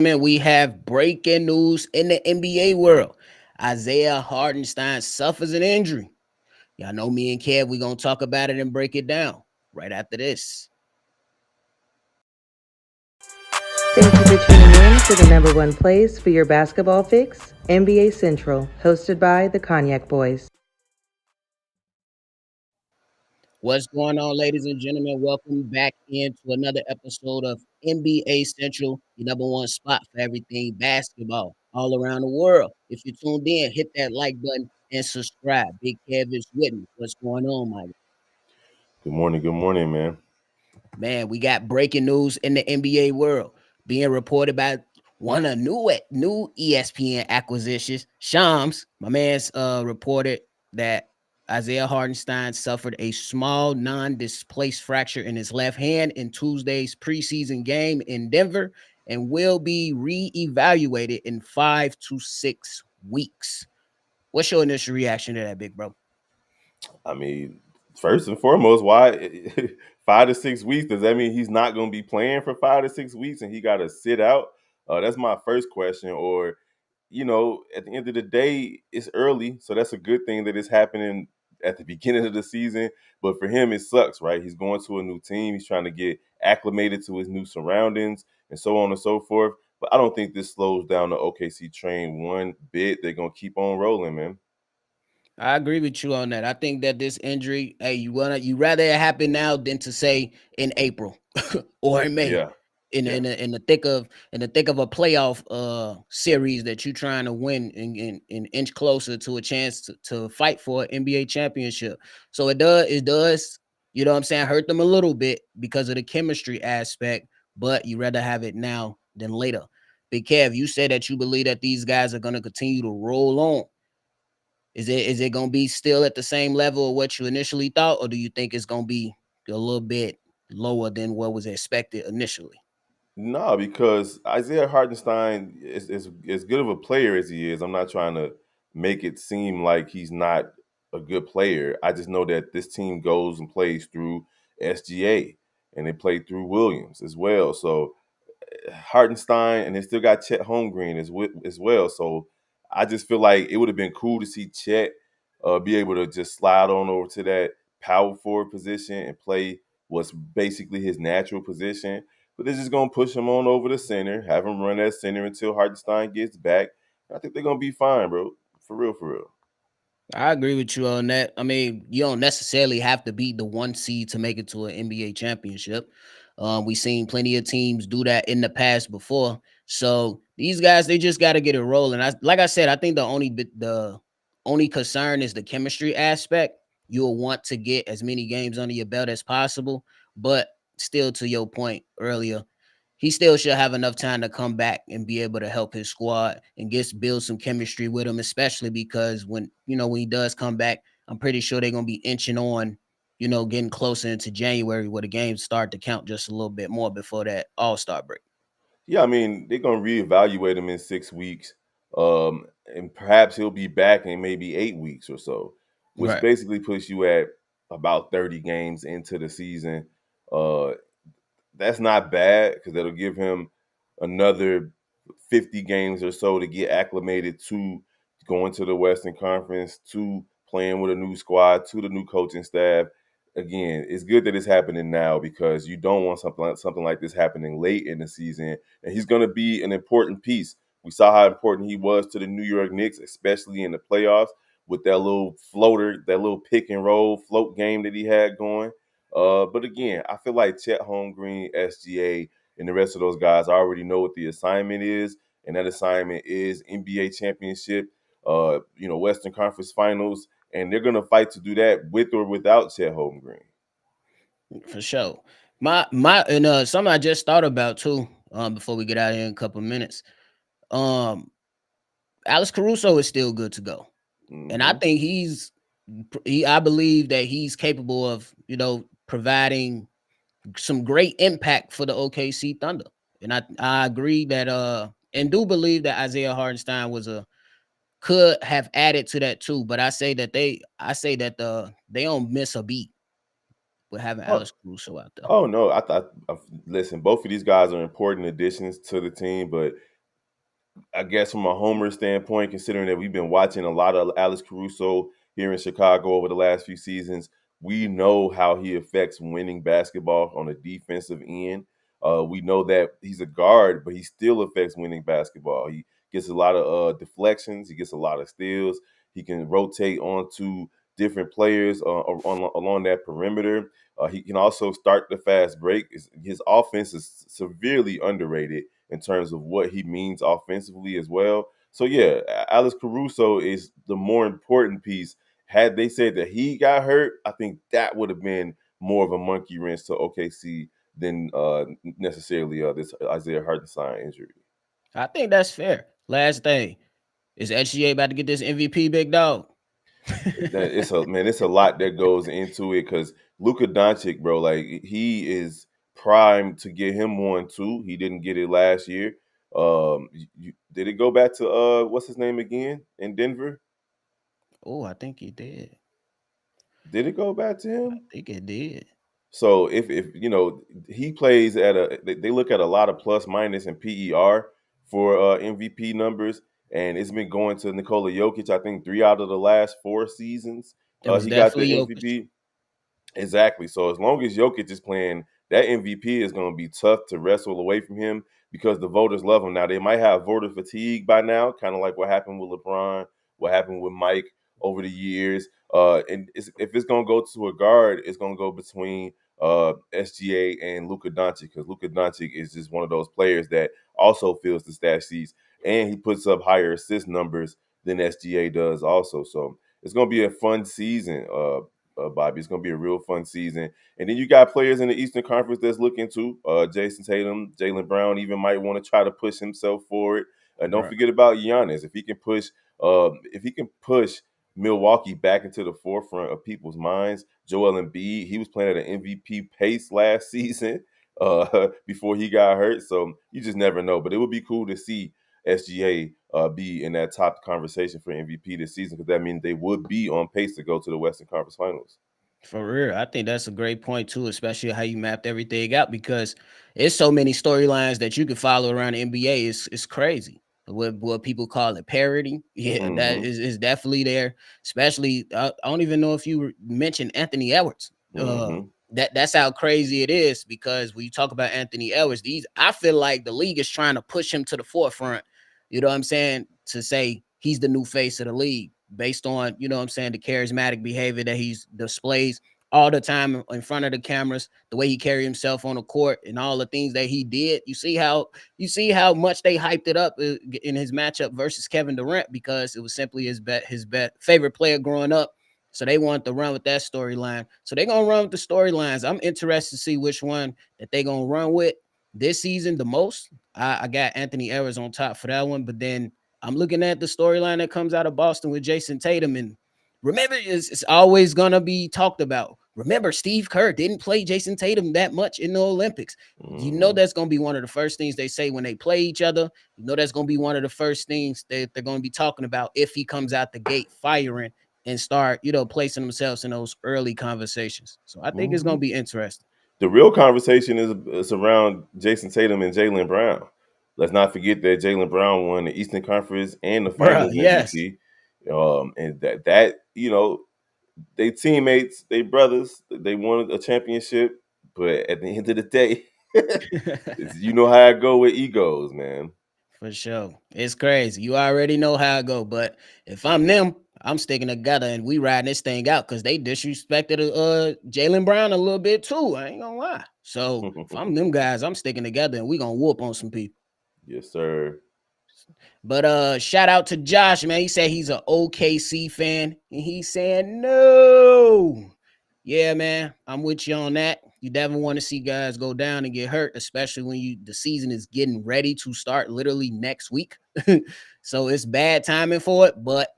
Man, we have breaking news in the NBA world. Isaiah Hartenstein suffers an injury. Y'all know me and Kev, we going to talk about it and break it down right after this. Thank you for tuning in to the number one place for your basketball fix, NBA Central, hosted by the Cognac Boys. What's going on, ladies and gentlemen? Welcome back into another episode of NBA Central, your number one spot for everything basketball all around the world. If you tuned in, hit that like button and subscribe. Big Kev is with me. What's going on, Mike? Good morning, man. Man, we got breaking news in the NBA world being reported by one of new ESPN acquisitions. Shams, my man's reported that Isaiah Hartenstein suffered a small non-displaced fracture in his left hand in Tuesday's preseason game in Denver and will be reevaluated in 5 to 6 weeks. What's your initial reaction to that, big bro? I mean, first and foremost, why 5 to 6 weeks? Does that mean he's not going to be playing for 5 to 6 weeks and he got to sit out? That's my first question. Or, at the end of the day, it's early, so that's a good thing that it's happening at the beginning of the season. But for him, it sucks, right? He's going to a new team. He's trying to get acclimated to his new surroundings and so on and so forth. But I don't think this slows down the OKC train one bit. They're going to keep on rolling, man. I agree with you on that. I think that this injury, hey, you rather it happen now than to say in April or in May, Yeah, in yeah. in the thick of a playoff series that you're trying to win and inch closer to a chance to fight for an NBA championship. So it does, you know what I'm saying, hurt them a little bit because of the chemistry aspect, but you rather have it now than later. Big Kev, you said that you believe that these guys are gonna continue to roll on. Is it gonna be still at the same level of what you initially thought, or do you think it's gonna be a little bit lower than what was expected initially? No, because Isaiah Hartenstein is as good of a player as he is. I'm not trying to make it seem like he's not a good player. I just know that this team goes and plays through SGA and they play through Williams as well. So Hartenstein, and they still got Chet Holmgren as well. So I just feel like it would have been cool to see Chet be able to just slide on over to that power forward position and play what's basically his natural position. But they're just gonna push him on over the center, have him run that center until Hartenstein gets back. I think they're gonna be fine, bro. For real, for real. I agree with you on that. I mean, you don't necessarily have to beat the one seed to make it to an NBA championship. We've seen plenty of teams do that in the past before. So these guys, they just got to get it rolling. Like I said, I think the only concern is the chemistry aspect. You'll want to get as many games under your belt as possible, but still, to your point earlier, he still should have enough time to come back and be able to help his squad and get build some chemistry with him, especially because when he does come back, I'm pretty sure they're gonna be inching on, getting closer into January where the games start to count just a little bit more before that All-Star break. Yeah, I mean, they're gonna reevaluate him in 6 weeks. And perhaps he'll be back in maybe 8 weeks or so, which Right. basically puts you at about 30 games into the season. Uh, that's not bad because that'll give him another 50 games or so to get acclimated to going to the Western Conference, to playing with a new squad, to the new coaching staff. Again, it's good that it's happening now because you don't want something like this happening late in the season. And he's going to be an important piece. We saw how important he was to the New York Knicks, especially in the playoffs, with that little floater, that little pick and roll float game that he had going. But again, I feel like Chet Holmgren, SGA, and the rest of those guys already know what the assignment is, and that assignment is NBA championship, Western Conference Finals, and they're gonna fight to do that with or without Chet Holmgren. For sure. My and something I just thought about too, before we get out of here in a couple of minutes. Um Alex Caruso is still good to go. And I Hmm. think I believe that he's capable of, providing some great impact for the OKC Thunder. And I agree that and do believe that Isaiah Hartenstein could have added to that too. But I say that they don't miss a beat with having Oh, Alex Caruso out there. oh no, I thought. Listen, both of these guys are important additions to the team, but I guess from a homer standpoint, considering that we've been watching a lot of Alex Caruso here in Chicago over the last few seasons, we know how he affects winning basketball on the defensive end. We know that he's a guard, but he still affects winning basketball. He gets a lot of deflections. He gets a lot of steals. He can rotate onto different players along that perimeter. He can also start the fast break. His offense is severely underrated in terms of what he means offensively as well. So yeah, Alex Caruso is the more important piece. Had they said that he got hurt, I think that would have been more of a monkey wrench to OKC than necessarily this Isaiah Hartenstein injury. I think that's fair. Last thing, is SGA about to get this MVP, big dog? It's a lot that goes into it because Luka Doncic, bro, like he is primed to get him one too. He didn't get it last year. Did it go back to what's his name again in Denver? Oh, I think he did. Did it go back to I him? think it did. So if he plays at they look at a lot of plus minus and PER for MVP numbers, and it's been going to Nikola Jokic. I think 3 out of the last 4 seasons, It was he got the definitely Jokic. MVP. Exactly. So as long as Jokic is playing, that MVP is going to be tough to wrestle away from him because the voters love him. Now they might have voter fatigue by now, kind of like what happened with LeBron, what happened with Mike over the years. If it's going to go to a guard, it's going to go between SGA and Luka Doncic because Luka Doncic is just one of those players that also fills the stat sheets and he puts up higher assist numbers than SGA does also. So it's going to be a fun season. Bobby. It's going to be a real fun season. And then you got players in the Eastern Conference that's looking to Jason Tatum, Jaylen Brown even might want to try to push himself forward. And don't Right. forget about Giannis. If he can push Milwaukee back into the forefront of people's minds, Joel Embiid, he was playing at an MVP pace last season before he got hurt. So you just never know. But it would be cool to see SGA be in that top conversation for MVP this season because that means they would be on pace to go to the Western Conference Finals. For real, I think that's a great point too, especially how you mapped everything out because it's so many storylines that you can follow around the NBA. It's crazy. What people call it parody, yeah, that Mm-hmm. is definitely there. Especially, I don't even know if you mentioned Anthony Edwards. Mm-hmm. That's how crazy it is because when you talk about Anthony Edwards, I feel like the league is trying to push him to the forefront. You know what I'm saying? To say he's the new face of the league based on, you know what I'm saying, the charismatic behavior that he displays all the time in front of the cameras, the way he carried himself on the court and all the things that he did. You see how much they hyped it up in his matchup versus Kevin Durant because it was simply his favorite player growing up. So they wanted to run with that storyline. So they're gonna run with the storylines. I'm interested to see which one that they're gonna run with this season the most. I got Anthony Edwards on top for that one, but then I'm looking at the storyline that comes out of Boston with Jason Tatum, and remember, it's always gonna be talked about. Remember, Steve Kerr didn't play Jason Tatum that much in the Olympics. You know Mm-hmm. that's gonna be one of the first things they say when they play each other. You know that's gonna be one of the first things that they're gonna be talking about if he comes out the gate firing and start, placing themselves in those early conversations. So I think it's Mm-hmm. gonna be interesting. The real conversation is around Jason Tatum and Jaylen Brown. Let's not forget that Jaylen Brown won the Eastern Conference and the Bruh, Finals yes, MVP. And that they teammates, they brothers, they won a championship. But at the end of the day, you know how I go with egos, man. for sure. It's crazy. You already know how I go. But if I'm them, I'm sticking together and we riding this thing out because they disrespected Jalen Brown a little bit too. I ain't gonna lie. So if I'm them guys, I'm sticking together and we gonna whoop on some people. Yes, sir. But shout out to Josh, man. He said he's an OKC fan. And he's saying no. Yeah, man. I'm with you on that. You never want to see guys go down and get hurt, especially when the season is getting ready to start literally next week. So it's bad timing for it, but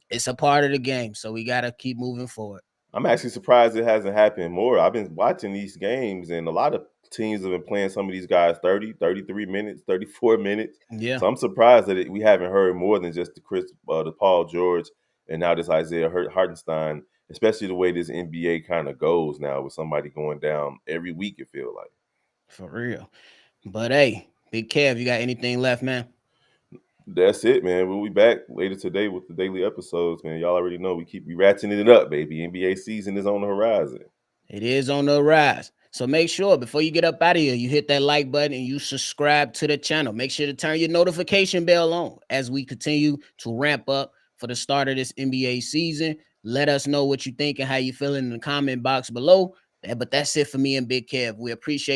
it's a part of the game. So we gotta keep moving forward. I'm actually surprised it hasn't happened more. I've been watching these games, and a lot of teams have been playing some of these guys 30, 33 minutes, 34 minutes. Yeah, So I'm surprised that we haven't heard more than just the Paul George, and now this Isaiah Hartenstein, especially the way this NBA kind of goes now with somebody going down every week, it feels like. for real. But hey, Big Kev, you got anything left, man? That's it, man. We'll be back later today with the daily episodes, man. Y'all already know we ratcheting it up, baby. NBA season is on the horizon. It is on the rise. So make sure before you get up out of here, you hit that like button and you subscribe to the channel. Make sure to turn your notification bell on as we continue to ramp up for the start of this NBA season. Let us know what you think and how you feeling in the comment box below. But that's it for me and Big Kev. We appreciate